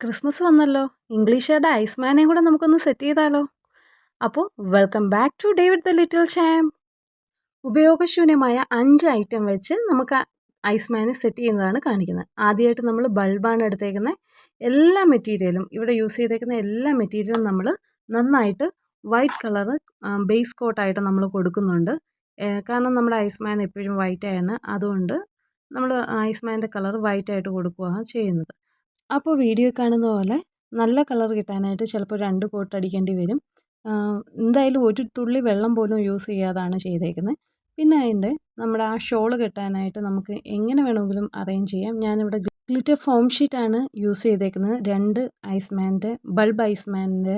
Christmas വന്നല്ലോ. ഇംഗ്ലീഷുകാരുടെ ഐസ്മാനെയും കൂടെ നമുക്കൊന്ന് സെറ്റ് ചെയ്താലോ? അപ്പോൾ welcome back to David the little champ. ഉപയോഗശൂന്യമായ 5 ഐറ്റം വെച്ച് നമുക്ക് ഐസ്മാനെ സെറ്റ് ചെയ്യുന്നതാണ് കാണിക്കുന്നത്. ആദ്യമായിട്ട് നമ്മൾ ബൾബാണ് എടുത്തേക്കുന്നത്. എല്ലാ മെറ്റീരിയലും ഇവിടെ യൂസ് ചെയ്തേക്കുന്ന എല്ലാ മെറ്റീരിയലും നമ്മൾ നന്നായിട്ട് വൈറ്റ് കളറ് ബേസ് കോട്ടായിട്ട് നമ്മൾ കൊടുക്കുന്നുണ്ട്. കാരണം നമ്മുടെ ഐസ്മാൻ എപ്പോഴും വൈറ്റാണ്. അതുകൊണ്ട് നമ്മൾ ഐസ്മാൻ്റെ കളർ വൈറ്റായിട്ട് കൊടുക്കുകയാണ് ചെയ്യുന്നത്. അപ്പോൾ വീഡിയോ കാണുന്ന പോലെ നല്ല കളർ കിട്ടാനായിട്ട് ചിലപ്പോൾ 2 കോട്ട് അടിക്കേണ്ടി വരും. എന്തായാലും ഒരു തുള്ളി വെള്ളം പോലും യൂസ് ചെയ്യാതാണ് ചെയ്തേക്കുന്നത്. പിന്നെ അതിൻ്റെ നമ്മുടെ ആ ഷോൾ കെട്ടാനായിട്ട് നമുക്ക് എങ്ങനെ വേണമെങ്കിലും അറേഞ്ച് ചെയ്യാം. ഞാനിവിടെ ഗ്ലിറ്റർ ഫോം ഷീറ്റാണ് യൂസ് ചെയ്തേക്കുന്നത്. 2 ഐസ്മാൻ്റെ ബൾബ് ഐസ്മാൻ്റെ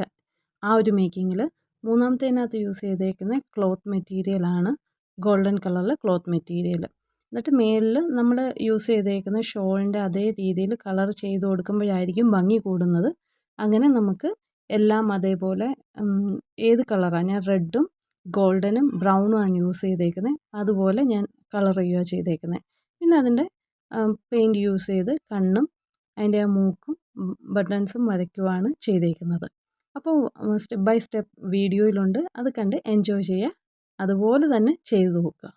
ആ ഒരു മേക്കിങ്ങിൽ. മൂന്നാമത്തേനകത്ത് യൂസ് ചെയ്തേക്കുന്ന ക്ലോത്ത് മെറ്റീരിയലാണ് ഗോൾഡൻ കളറിലെ ക്ലോത്ത് മെറ്റീരിയൽ. എന്നിട്ട് മേളിൽ നമ്മൾ യൂസ് ചെയ്തേക്കുന്ന ഷോളിൻ്റെ അതേ രീതിയിൽ കളർ ചെയ്ത് കൊടുക്കുമ്പോഴായിരിക്കും ഭംഗി കൂടുന്നത്. അങ്ങനെ നമുക്ക് എല്ലാം അതേപോലെ ഏത് കളറാണ്, ഞാൻ റെഡും ഗോൾഡനും ബ്രൗണും ആണ് യൂസ് ചെയ്തേക്കുന്നത്. അതുപോലെ ഞാൻ കളർ ചെയ്യുക ചെയ്തേക്കുന്നത്. പിന്നെ അതിൻ്റെ പെയിൻറ്റ് യൂസ് ചെയ്ത് കണ്ണും അതിൻ്റെ ആ മൂക്കും ബട്ടൺസും വരയ്ക്കുവാണ് ചെയ്തേക്കുന്നത്. അപ്പോൾ സ്റ്റെപ്പ് ബൈ സ്റ്റെപ്പ് വീഡിയോയിലുണ്ട്, അത് കണ്ട് എൻജോയ് ചെയ്യുക. അതുപോലെ തന്നെ ചെയ്തു നോക്കുക.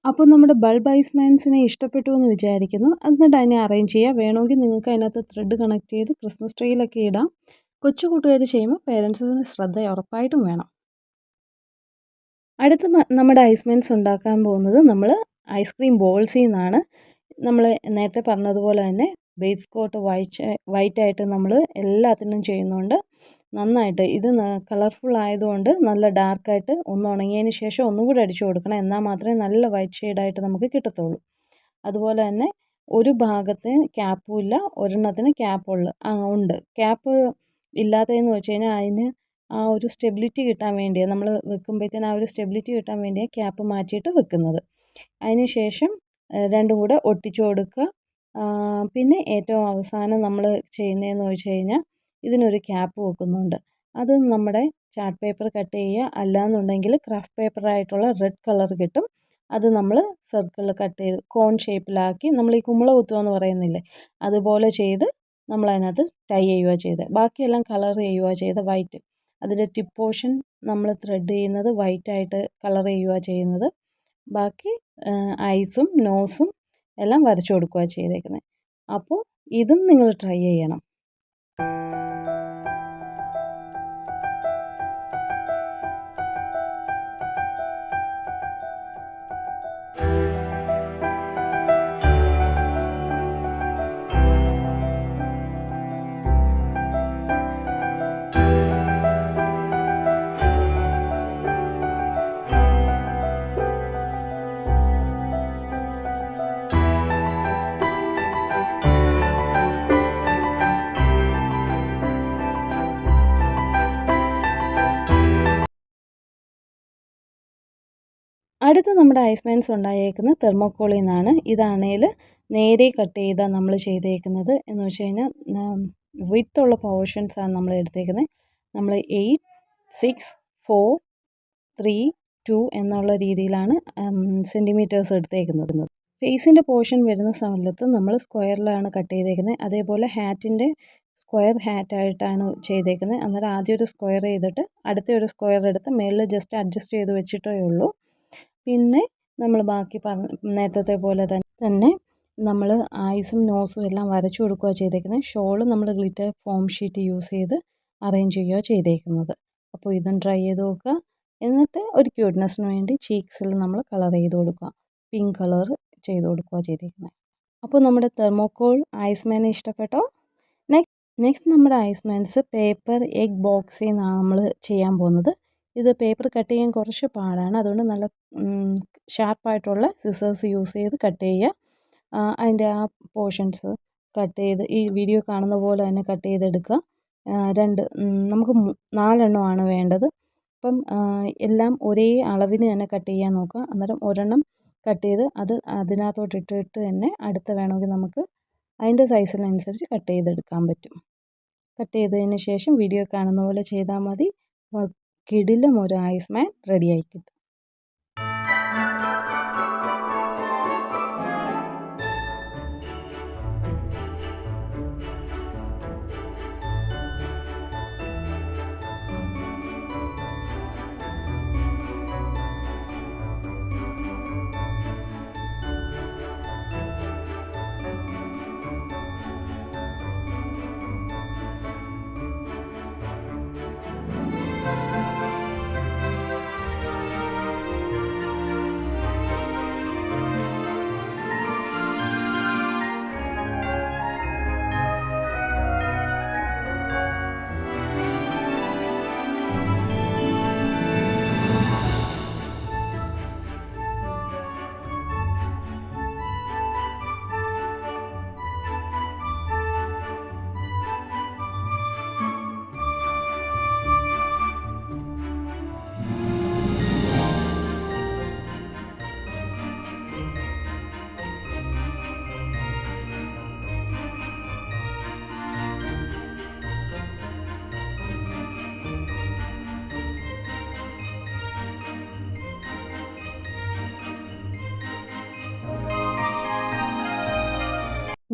അപ്പോൾ നമ്മുടെ ബൾബ് ഐസ്മാൻസിനെ ഇഷ്ടപ്പെട്ടു എന്ന് വിചാരിക്കുന്നു. എന്നിട്ട് അതിനെ അറേഞ്ച് ചെയ്യുക. വേണമെങ്കിൽ നിങ്ങൾക്ക് അതിനകത്ത് ത്രെഡ് കണക്ട് ചെയ്ത് ക്രിസ്മസ് ട്രീയിലൊക്കെ ഇടാം. കൊച്ചു കൂട്ടുകാർ ചെയ്യുമ്പോൾ പേരൻസിന് ശ്രദ്ധ ഉറപ്പായിട്ടും വേണം. അടുത്ത് നമ്മുടെ ഐസ്മാൻസ് ഉണ്ടാക്കാൻ പോകുന്നത് നമ്മൾ ഐസ്ക്രീം ബോൾസിൽ നിന്നാണ്. നമ്മൾ നേരത്തെ പറഞ്ഞതുപോലെ തന്നെ ബേസ് കോട്ട് വൈറ്റായിട്ട് നമ്മൾ എല്ലാത്തിനും ചെയ്യുന്നുണ്ട്. നന്നായിട്ട് ഇത് കളർഫുൾ ആയതുകൊണ്ട് നല്ല ഡാർക്കായിട്ട് ഒന്ന് ഉണങ്ങിയതിന് ശേഷം ഒന്നും കൂടി അടിച്ചു കൊടുക്കണം. എന്നാൽ മാത്രമേ നല്ല വൈറ്റ് ഷെയ്ഡായിട്ട് നമുക്ക് കിട്ടത്തുള്ളൂ. അതുപോലെ തന്നെ ഒരു ഭാഗത്തിന് ക്യാപ്പും ഇല്ല, ഒരെണ്ണത്തിന് ഉണ്ട്. ക്യാപ്പ് ഇല്ലാത്തതെന്ന് വെച്ച് കഴിഞ്ഞാൽ അതിന് ആ ഒരു സ്റ്റെബിലിറ്റി കിട്ടാൻ വേണ്ടിയാണ്, നമ്മൾ വെക്കുമ്പോഴത്തേന് ആ ഒരു സ്റ്റെബിലിറ്റി കിട്ടാൻ വേണ്ടിയാണ് ക്യാപ്പ് മാറ്റിയിട്ട് വെക്കുന്നത്. അതിന് ശേഷം രണ്ടും കൂടെ ഒട്ടിച്ചു കൊടുക്കുക. പിന്നെ ഏറ്റവും അവസാനം നമ്മൾ ചെയ്യുന്നതെന്ന് വെച്ച് കഴിഞ്ഞാൽ ഇതിനൊരു ക്യാപ്പ് വെക്കുന്നുണ്ട്. അത് നമ്മുടെ ചാർട്ട് പേപ്പർ കട്ട് ചെയ്യുക, അല്ലാന്നുണ്ടെങ്കിൽ ക്രാഫ്റ്റ് പേപ്പറായിട്ടുള്ള റെഡ് കളർ കിട്ടും. അത് നമ്മൾ സർക്കിളിൽ കട്ട് ചെയ്ത് കോൺ ഷേപ്പിലാക്കി, നമ്മൾ ഈ കുമ്പള കുത്തുക എന്ന് പറയുന്നില്ലേ, അതുപോലെ ചെയ്ത് നമ്മളതിനകത്ത് ടൈ ചെയ്യുക ചെയ്ത്, ബാക്കിയെല്ലാം കളർ ചെയ്യുക ചെയ്ത് വൈറ്റ്. അതിൻ്റെ ടിപ്പ് പോർഷൻ നമ്മൾ ത്രെഡ് ചെയ്യുന്നത് വൈറ്റായിട്ട് കളർ ചെയ്യുക ചെയ്യുന്നത്. ബാക്കി ഐസും നോസും എല്ലാം വരച്ചു കൊടുക്കുക ചെയ്തേക്കുന്നത്. അപ്പോൾ ഇതും നിങ്ങൾ ട്രൈ ചെയ്യണം. അടുത്ത നമ്മുടെ ഐസ്മാൻസ് ഉണ്ടായേക്കുന്നത് തെർമോക്കോളിൽ നിന്നാണ്. ഇതാണെങ്കിൽ നേരെ കട്ട് ചെയ്താൽ നമ്മൾ ചെയ്തേക്കുന്നത് എന്ന് വെച്ച് കഴിഞ്ഞാൽ വിത്തുള്ള പോർഷൻസാണ് നമ്മൾ എടുത്തേക്കുന്നത്. നമ്മൾ 8, 6, 4, 3, 2 എന്നുള്ള രീതിയിലാണ് സെൻറ്റിമീറ്റേഴ്സ് എടുത്തേക്കുന്നത്. ഫേസിൻ്റെ പോർഷൻ വരുന്ന സ്ഥലത്ത് നമ്മൾ സ്ക്വയറിലാണ് കട്ട് ചെയ്തേക്കുന്നത്. അതേപോലെ ഹാറ്റിൻ്റെ സ്ക്വയർ ഹാറ്റായിട്ടാണ് ചെയ്തേക്കുന്നത്. അന്നേരം ആദ്യം ഒരു സ്ക്വയർ ചെയ്തിട്ട് അടുത്ത ഒരു സ്ക്വയർ എടുത്ത് മുകളിൽ ജസ്റ്റ് അഡ്ജസ്റ്റ് ചെയ്ത് വെച്ചിട്ടേ ഉള്ളൂ. പിന്നെ നമ്മൾ ബാക്കി നേരത്തെ പോലെ തന്നെ നമ്മൾ ഐസും നോസും എല്ലാം വരച്ചു കൊടുക്കുക ചെയ്തേക്കുന്നത്. ഷോള് നമ്മൾ ഗ്ലിറ്റർ ഫോം ഷീറ്റ് യൂസ് ചെയ്ത് അറേഞ്ച് ചെയ്യുക ചെയ്തേക്കുന്നത്. അപ്പോൾ ഇതും ട്രൈ ചെയ്ത് നോക്കുക. എന്നിട്ട് ഒരു ക്യൂട്ട്നെസ്സിന് വേണ്ടി ചീക്സിൽ നമ്മൾ കളർ ചെയ്ത് കൊടുക്കുക, പിങ്ക് കളർ ചെയ്ത് കൊടുക്കുക ചെയ്തേക്കുന്നത്. അപ്പോൾ നമ്മുടെ തെർമോക്കോൾ ഐസ്മാനെ ഇഷ്ടപ്പെട്ടോ? നെക്സ്റ്റ് നമ്മുടെ ഐസ്മാൻസ് പേപ്പർ എഗ് ബോക്സിൽ നിന്നാണ് നമ്മൾ ചെയ്യാൻ പോകുന്നത്. ഇത് പേപ്പർ കട്ട് ചെയ്യാൻ കുറച്ച് പാടാണ്. അതുകൊണ്ട് നല്ല ഷാർപ്പായിട്ടുള്ള സിസേഴ്സ് യൂസ് ചെയ്ത് കട്ട് ചെയ്യുക. അതിൻ്റെ ആ പോർഷൻസ് കട്ട് ചെയ്ത് ഈ വീഡിയോ കാണുന്ന പോലെ തന്നെ കട്ട് ചെയ്തെടുക്കുക. നമുക്ക് 4 എണ്ണമാണ് വേണ്ടത്. അപ്പം എല്ലാം ഒരേ അളവിന് തന്നെ കട്ട് ചെയ്യാൻ നോക്കുക. അന്നേരം ഒരെണ്ണം കട്ട് ചെയ്ത് അതിനകത്തോട്ട് ഇട്ടിട്ട് തന്നെ അടുത്ത വേണമെങ്കിൽ നമുക്ക് അതിൻ്റെ സൈസിനനുസരിച്ച് കട്ട് ചെയ്തെടുക്കാൻ പറ്റും. കട്ട് ചെയ്തതിന് ശേഷം വീഡിയോ കാണുന്ന പോലെ ചെയ്താൽ മതി. കിടിലം ഒരു ഐസ്മാൻ റെഡിയായി കിട്ടും.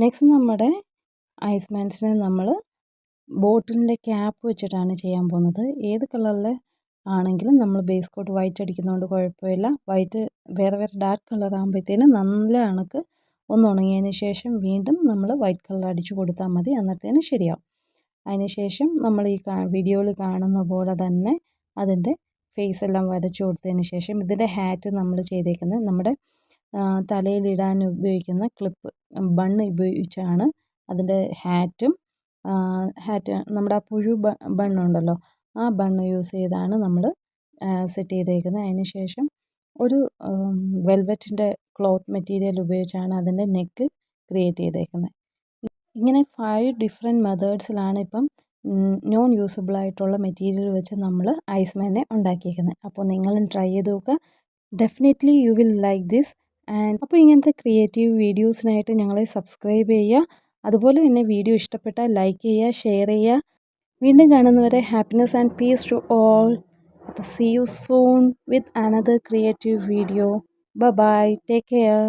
നെക്സ്റ്റ് നമ്മുടെ ഐസ്മാൻസിനെ നമ്മൾ ബോട്ടിലിൻ്റെ ക്യാപ്പ് വെച്ചിട്ടാണ് ചെയ്യാൻ പോകുന്നത്. ഏത് കളറിൽ ആണെങ്കിലും നമ്മൾ ബേസ് കോട്ട് വൈറ്റ് അടിക്കുന്നതുകൊണ്ട് കുഴപ്പമില്ല. വൈറ്റ് വേറെ ഡാർക്ക് കളർ ആകുമ്പോഴത്തേനും നല്ല കണക്ക് ഒന്ന് ഉണങ്ങിയതിന് ശേഷം വീണ്ടും നമ്മൾ വൈറ്റ് കളർ അടിച്ചു കൊടുത്താൽ മതി. അന്നത്തേന് ശരിയാവും. അതിന് ശേഷം നമ്മൾ ഈ വീഡിയോയിൽ കാണുന്ന പോലെ തന്നെ അതിൻ്റെ ഫേസ് എല്ലാം വരച്ചു കൊടുത്തതിന് ശേഷം ഇതിൻ്റെ ഹാറ്റ് നമ്മൾ ചെയ്തേക്കുന്നത് നമ്മുടെ തലയിലിടാൻ ഉപയോഗിക്കുന്ന ക്ലിപ്പ് ബണ്ണ് ഉപയോഗിച്ചാണ് അതിൻ്റെ ഹാറ്റ് നമ്മുടെ ആ പുഴു ബണ്ണുണ്ടല്ലോ, ആ ബണ്ണ് യൂസ് ചെയ്താണ് നമ്മൾ സെറ്റ് ചെയ്തേക്കുന്നത്. അതിന് ശേഷം ഒരു വെൽവെറ്റിൻ്റെ ക്ലോത്ത് മെറ്റീരിയൽ ഉപയോഗിച്ചാണ് അതിൻ്റെ നെക്ക് ക്രിയേറ്റ് ചെയ്തേക്കുന്നത്. ഇങ്ങനെ 5 ഡിഫറെൻറ്റ് മെത്തേഡ്സിലാണ് ഇപ്പം നോൺ യൂസബിൾ ആയിട്ടുള്ള മെറ്റീരിയൽ വെച്ച് നമ്മൾ ഐസ്മാനെ ഉണ്ടാക്കിയേക്കുന്നത്. അപ്പോൾ നിങ്ങളും ട്രൈ ചെയ്ത് നോക്കുക. Definitely you will like this. അപ്പോൾ ഇങ്ങനത്തെ ക്രിയേറ്റീവ് വീഡിയോസിനായിട്ട് ഞങ്ങളെ സബ്സ്ക്രൈബ് ചെയ്യുക. അതുപോലെ തന്നെ വീഡിയോ ഇഷ്ടപ്പെട്ടാൽ ലൈക്ക് ചെയ്യുക, ഷെയർ ചെയ്യുക. വീണ്ടും കാണുന്നവരെ happiness and peace to all. അപ്പോൾ see you soon with another creative video. Bye bye, take care.